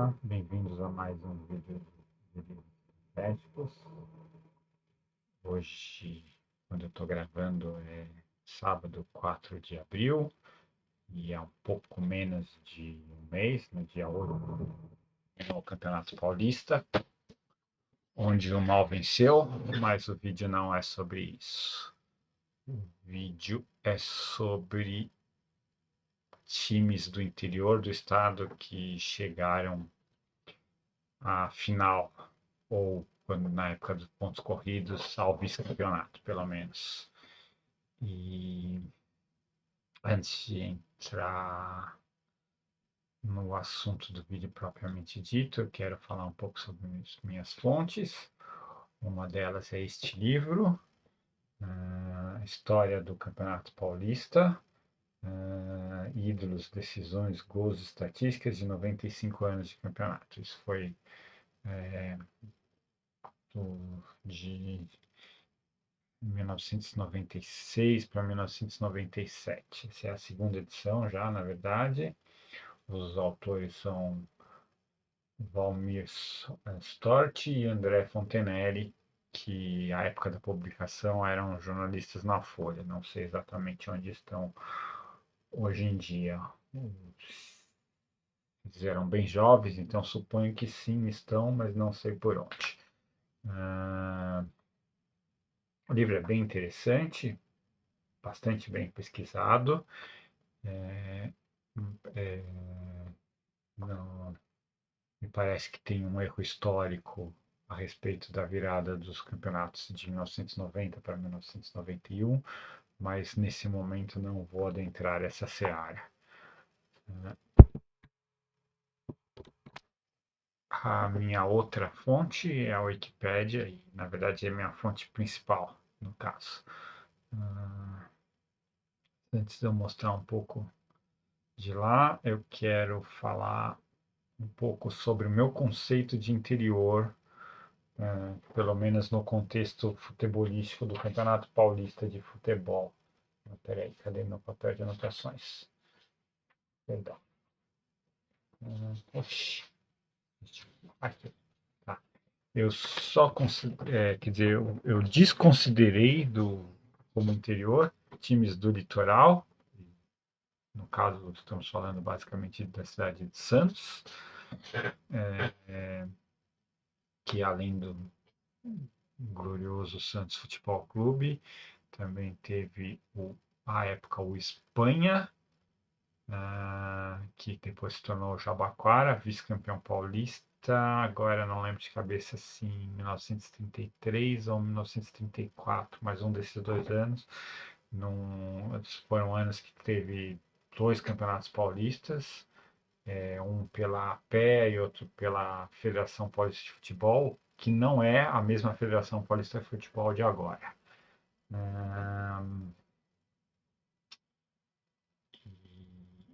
Olá, bem-vindos a mais um vídeo de médicos. Hoje, quando eu estou gravando, é sábado 4 de abril e é um pouco menos de um mês, no dia 8, no Campeonato Paulista, onde o Mal venceu, mas o vídeo não é sobre isso. O vídeo é sobre times do interior do estado que chegaram à final, ou quando na época dos pontos corridos, ao vice-campeonato, pelo menos. E antes de entrar no assunto do vídeo propriamente dito, eu quero falar um pouco sobre as minhas fontes. Uma delas é este livro, História do Campeonato Paulista, Ídolos, Decisões, Gols, Estatísticas de 95 anos de campeonato. Isso foi de 1996 para 1997. Essa é a segunda edição já, na verdade. Os autores são Valmir Stort e André Fontenelle, que à época da publicação eram jornalistas na Folha. Não sei exatamente onde estão hoje em dia. Eles eram bem jovens, então suponho que sim estão, mas não sei por onde. O livro é bem interessante, bastante bem pesquisado. Não, me parece que tem um erro histórico a respeito da virada dos campeonatos de 1990 para 1991, mas nesse momento não vou adentrar essa seara. A minha outra fonte é a Wikipédia, e na verdade é a minha fonte principal, no caso. Antes de eu mostrar um pouco de lá, eu quero falar um pouco sobre o meu conceito de interior, pelo menos no contexto futebolístico do Campeonato Paulista de Futebol. Peraí, cadê meu papel de anotações? Perdão. Oxi. Aqui. Tá. Eu só quer dizer, eu desconsiderei como interior times do litoral. No caso, estamos falando basicamente da cidade de Santos, que além do glorioso Santos Futebol Clube, também teve à época o Espanha, que depois se tornou o Jabaquara, vice-campeão paulista. Agora não lembro de cabeça se em 1933 ou 1934, mas um desses 2 anos. Foram anos que teve 2 campeonatos paulistas, um pela APE e outro pela Federação Paulista de Futebol, que não é a mesma Federação Paulista de Futebol de agora.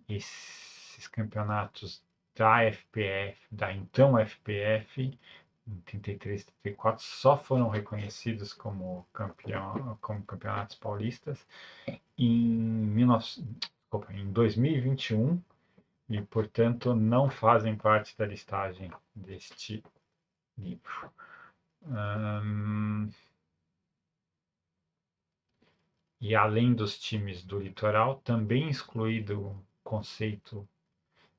Esses campeonatos da FPF, da então FPF, em 33 e 34, só foram reconhecidos como campeonatos paulistas em 2021 e, portanto, não fazem parte da listagem deste livro. E além dos times do litoral, também excluído o conceito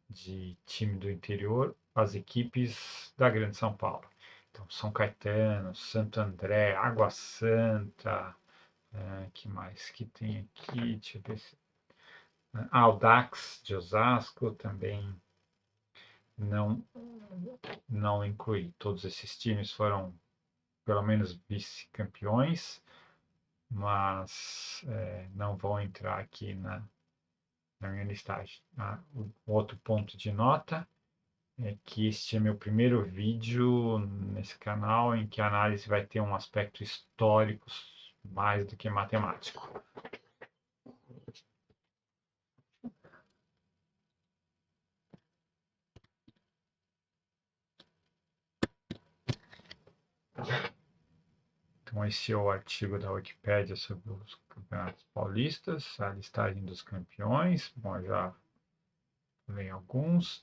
de time do interior, as equipes da Grande São Paulo. Então, São Caetano, Santo André, Água Santa, que mais que tem aqui? Deixa eu ver se... Audax de Osasco também não incluí. Todos esses times foram pelo menos vice-campeões, mas não vão entrar aqui na minha listagem. O outro ponto de nota é que este é meu primeiro vídeo nesse canal em que a análise vai ter um aspecto histórico mais do que matemático. Então, esse é o artigo da Wikipédia sobre os campeonatos paulistas, a listagem dos campeões. Bom, já falei alguns.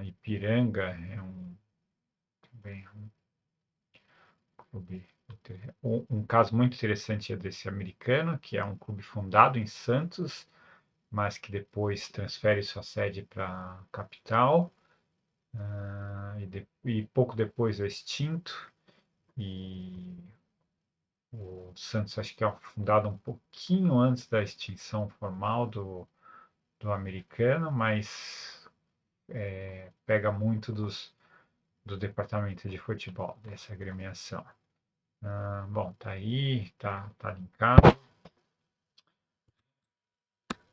Ipiranga é também um clube. Um caso muito interessante é desse americano, que é um clube fundado em Santos, mas que depois transfere sua sede para a capital, e pouco depois é extinto. E o Santos acho que é fundado um pouquinho antes da extinção formal do americano, mas pega muito do departamento de futebol, dessa agremiação. Bom, tá aí, tá linkado.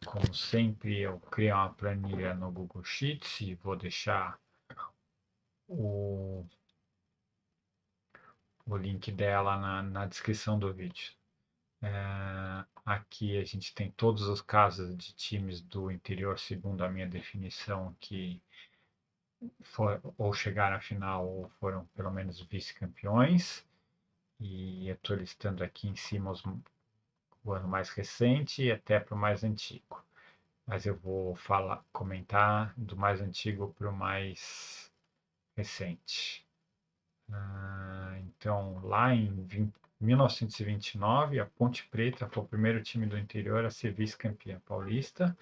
Como sempre, eu crio uma planilha no Google Sheets e vou deixar o, o link dela na descrição do vídeo. Aqui a gente tem todos os casos de times do interior, segundo a minha definição, que ou chegaram à final ou foram pelo menos vice-campeões. E eu estou listando aqui em cima o ano mais recente e até para o mais antigo. Mas eu vou comentar do mais antigo para o mais recente. Então, lá em 1929, a Ponte Preta foi o primeiro time do interior a ser vice-campeã paulista,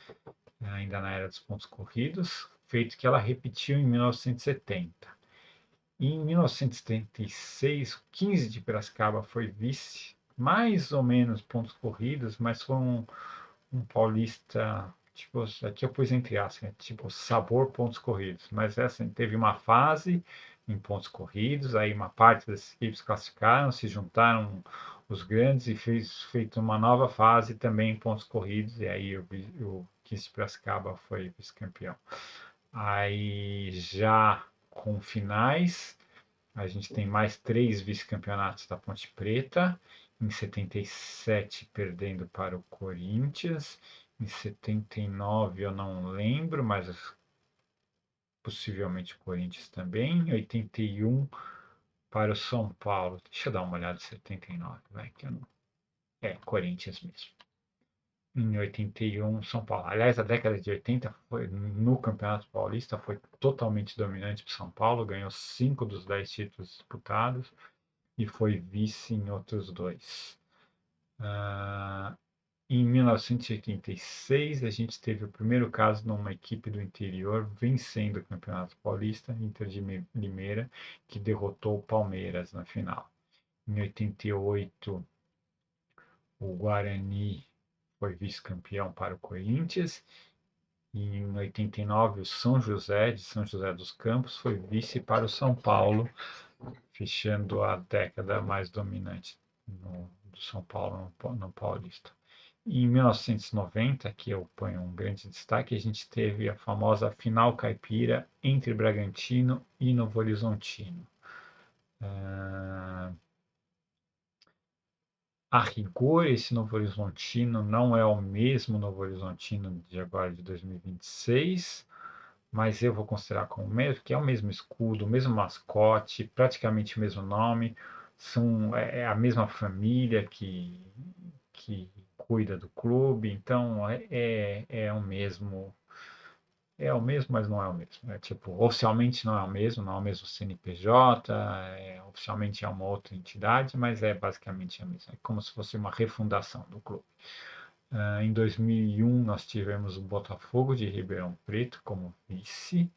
ainda na era dos pontos corridos, feito que ela repetiu em 1970. Em 1976, o 15 de Piracicaba foi vice, mais ou menos pontos corridos, mas foi um paulista, tipo, aqui eu pus entre aspas, né, tipo, sabor pontos corridos, mas essa teve uma fase em pontos corridos, aí uma parte das equipes classificaram, se juntaram os grandes e fez feito uma nova fase também em pontos corridos, e aí o 15 de Piracicaba foi vice-campeão. Aí já com finais, a gente tem mais 3 vice-campeonatos da Ponte Preta. Em 77, perdendo para o Corinthians. Em 79, eu não lembro, mas possivelmente o Corinthians também. Em 81, para o São Paulo. Deixa eu dar uma olhada em 79, vai, que eu não... Corinthians mesmo. Em 81, São Paulo. Aliás, a década de 80 foi, no Campeonato Paulista foi totalmente dominante para São Paulo, ganhou 5 dos 10 títulos disputados e foi vice em outros 2. Em 1986, a gente teve o primeiro caso numa equipe do interior vencendo o Campeonato Paulista, Inter de Limeira, que derrotou o Palmeiras na final. Em 88, o Guarani foi vice-campeão para o Corinthians. E em 89, o São José, de São José dos Campos, foi vice para o São Paulo, fechando a década mais dominante do São Paulo no Paulista. Em 1990, que eu ponho um grande destaque, a gente teve a famosa final caipira entre Bragantino e Novo Horizontino. A rigor, esse Novo Horizontino não é o mesmo Novo Horizontino de agora de 2026, mas eu vou considerar como o mesmo, que é o mesmo escudo, o mesmo mascote, praticamente o mesmo nome, é a mesma família que cuida do clube, então é o mesmo, mas não é o mesmo. É tipo, oficialmente não é o mesmo, não é o mesmo CNPJ, oficialmente é uma outra entidade, mas é basicamente a mesma. É como se fosse uma refundação do clube. Em 2001, nós tivemos o Botafogo de Ribeirão Preto como vice.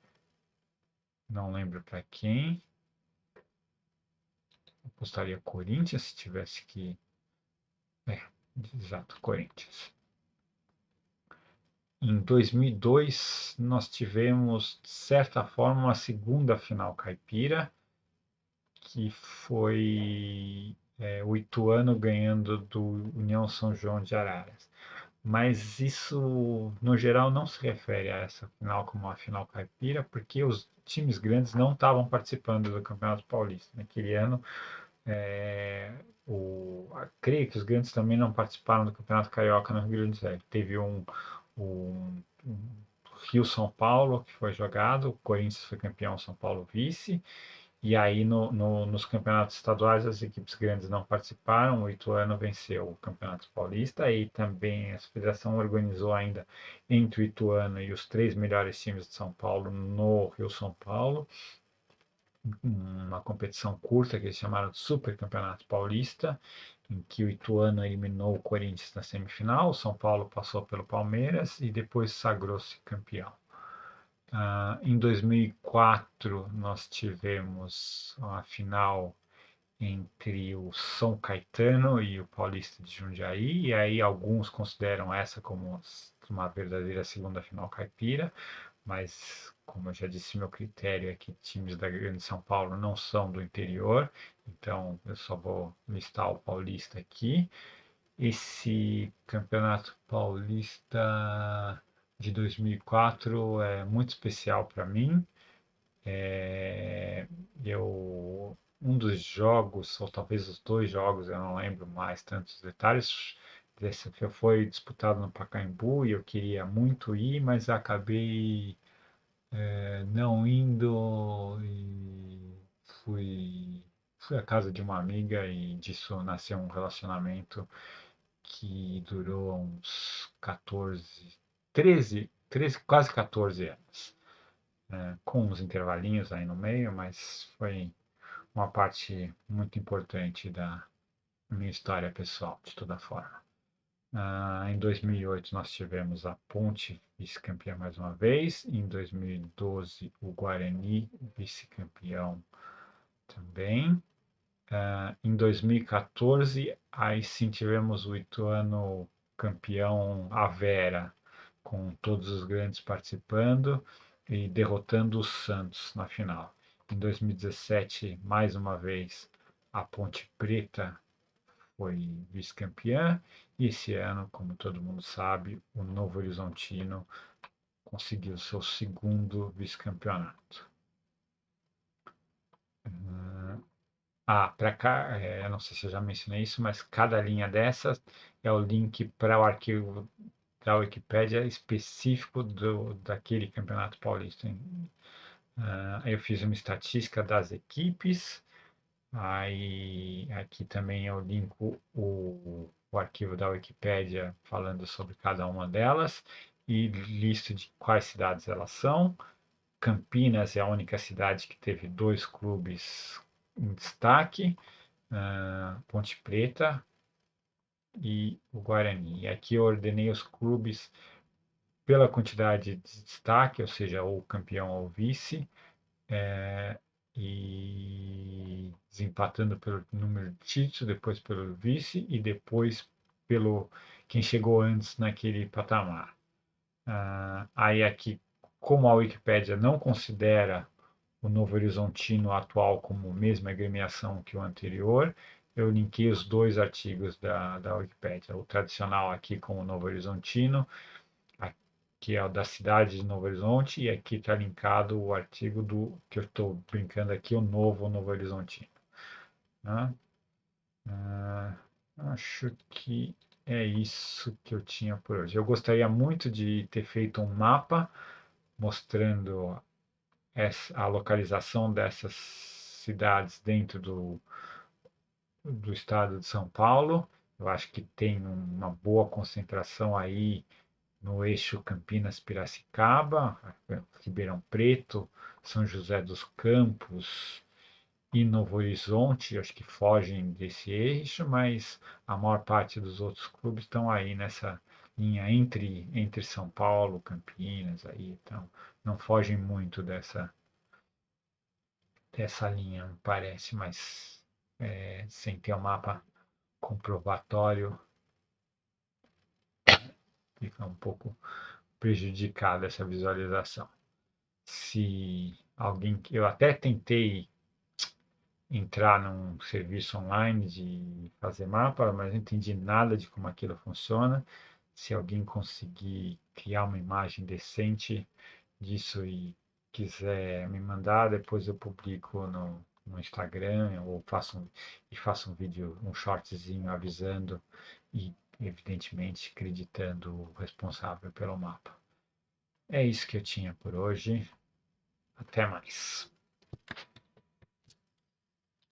Não lembro para quem. Apostaria Corinthians se tivesse que. É, exato, Corinthians. Em 2002, nós tivemos, de certa forma, uma segunda final caipira, que foi o Ituano ganhando do União São João de Araras. Mas isso, no geral, não se refere a essa final como uma final caipira, porque os times grandes não estavam participando do Campeonato Paulista. Naquele ano, creio que os grandes também não participaram do Campeonato Carioca no Rio Grande do Sul. Teve um Rio-São Paulo que foi jogado, o Corinthians foi campeão, São Paulo vice, E aí nos campeonatos estaduais as equipes grandes não participaram, o Ituano venceu o Campeonato Paulista e também a federação organizou ainda entre o Ituano e os três melhores times de São Paulo no Rio São Paulo, uma competição curta que eles chamaram de Super Campeonato Paulista, em que o Ituano eliminou o Corinthians na semifinal, o São Paulo passou pelo Palmeiras e depois sagrou-se campeão. Em 2004 nós tivemos a final entre o São Caetano e o Paulista de Jundiaí, e aí alguns consideram essa como uma verdadeira segunda final caipira, mas como eu já disse, meu critério é que times da Grande São Paulo não são do interior, então eu só vou listar o Paulista aqui. Esse Campeonato Paulista de 2004 é muito especial para mim. É, um dos jogos, ou talvez os dois jogos, eu não lembro mais tantos detalhes, desse foi disputado no Pacaembu e eu queria muito ir, mas acabei não indo e fui à casa de uma amiga e disso nasceu um relacionamento que durou uns 14, 13, quase 14 anos, com uns intervalinhos aí no meio, mas foi uma parte muito importante da minha história pessoal, de toda forma. Em 2008 nós tivemos a Ponte vice-campeã mais uma vez, em 2012 o Guarani vice-campeão também. Em 2014 aí sim tivemos o Ituano campeão à Vera, com todos os grandes participando e derrotando o Santos na final. Em 2017, mais uma vez, a Ponte Preta foi vice-campeã e esse ano, como todo mundo sabe, o Novo Horizontino conseguiu seu segundo vice-campeonato. Para cá, eu não sei se eu já mencionei isso, mas cada linha dessas é o link para o arquivo da Wikipédia específico daquele Campeonato Paulista. Eu fiz uma estatística das equipes, aí aqui também eu linko o arquivo da Wikipédia falando sobre cada uma delas e listo de quais cidades elas são. Campinas é a única cidade que teve dois clubes em destaque, Ponte Preta e o Guarani. E aqui eu ordenei os clubes pela quantidade de destaque, ou seja, ou campeão ou vice, e desempatando pelo número de títulos, depois pelo vice e depois pelo quem chegou antes naquele patamar. Aí aqui, como a Wikipédia não considera o Novo Horizontino atual como a mesma agremiação que o anterior, eu linkei os dois artigos da Wikipédia, o tradicional aqui com o Novo Horizontino, que é o da cidade de Novo Horizonte, e aqui está linkado o artigo do que eu estou brincando aqui, o Novo Horizontino. Né? Acho que é isso que eu tinha por hoje. Eu gostaria muito de ter feito um mapa mostrando a localização dessas cidades dentro do estado de São Paulo. Eu acho que tem uma boa concentração aí no eixo Campinas-Piracicaba, Ribeirão Preto, São José dos Campos e Novo Horizonte, acho que fogem desse eixo, mas a maior parte dos outros clubes estão aí nessa linha entre São Paulo, Campinas, aí, então não fogem muito dessa linha, me parece, mas sem ter um mapa comprobatório, fica um pouco prejudicada essa visualização. Se alguém. Eu até tentei entrar num serviço online de fazer mapa, mas não entendi nada de como aquilo funciona. Se alguém conseguir criar uma imagem decente disso e quiser me mandar, depois eu publico no Instagram ou faço um vídeo, um shortzinho avisando e, evidentemente, acreditando o responsável pelo mapa. É isso que eu tinha por hoje. Até mais.